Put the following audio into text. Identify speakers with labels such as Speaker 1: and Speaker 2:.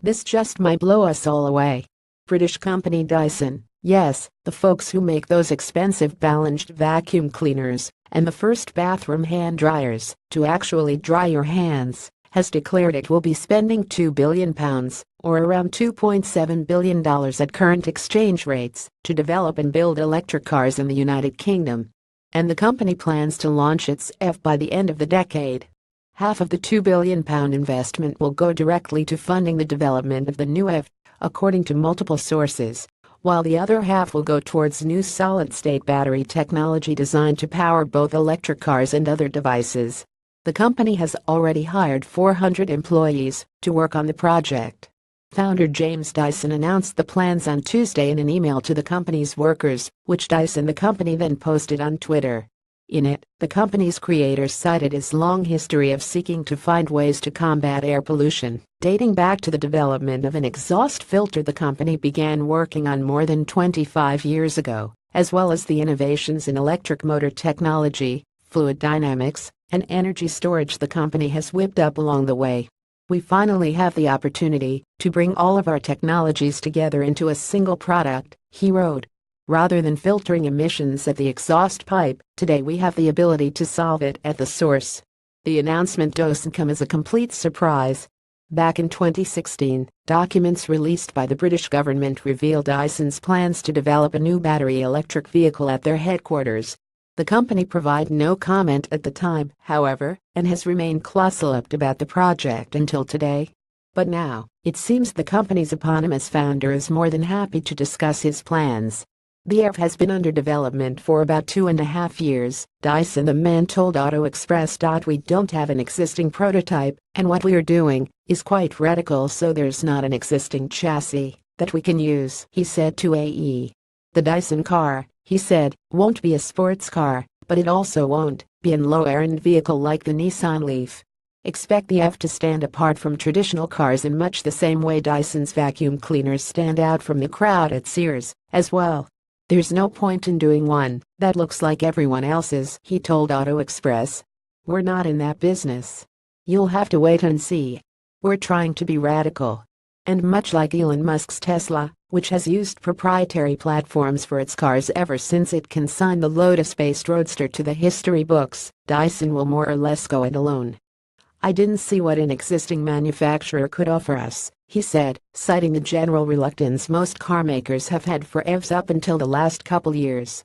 Speaker 1: This just might blow us all away. British company Dyson, yes, the folks who make those expensive balanced vacuum cleaners and the first bathroom hand dryers to actually dry your hands, has declared it will be spending £2 billion, or around $2.7 billion at current exchange rates, to develop and build electric cars in the United Kingdom. And the company plans to launch its EV by the end of the decade. Half of the £2 billion investment will go directly to funding the development of the new EV, according to multiple sources, while the other half will go towards new solid-state battery technology designed to power both electric cars and other devices. The company has already hired 400 employees to work on the project. Founder James Dyson announced the plans on Tuesday in an email to the company's workers, which Dyson the company then posted on Twitter. In it, the company's creators cited his long history of seeking to find ways to combat air pollution, dating back to the development of an exhaust filter the company began working on more than 25 years ago, as well as the innovations in electric motor technology, fluid dynamics, and energy storage the company has whipped up along the way. We finally have the opportunity to bring all of our technologies together into a single product, he wrote. Rather than filtering emissions at the exhaust pipe, today we have the ability to solve it at the source. The announcement doesn't come as a complete surprise. Back in 2016, documents released by the British government revealed Dyson's plans to develop a new battery electric vehicle at their headquarters. The company provided no comment at the time, however, and has remained close-lipped about the project until today. But now, it seems the company's eponymous founder is more than happy to discuss his plans. The EV has been under development for about 2.5 years, Dyson the man told Auto Express. We don't have an existing prototype, and what we're doing is quite radical, so there's not an existing chassis that we can use, he said to AE. The Dyson car, he said, won't be a sports car, but it also won't be a low-end vehicle like the Nissan Leaf. Expect the EV to stand apart from traditional cars in much the same way Dyson's vacuum cleaners stand out from the crowd at Sears, as well. There's no point in doing one that looks like everyone else's, he told Auto Express. We're not in that business. You'll have to wait and see. We're trying to be radical. And much like Elon Musk's Tesla, which has used proprietary platforms for its cars ever since it consigned the Lotus-based Roadster to the history books, Dyson will more or less go it alone. I didn't see what an existing manufacturer could offer us, he said, citing the general reluctance most carmakers have had for EVs up until the last couple years.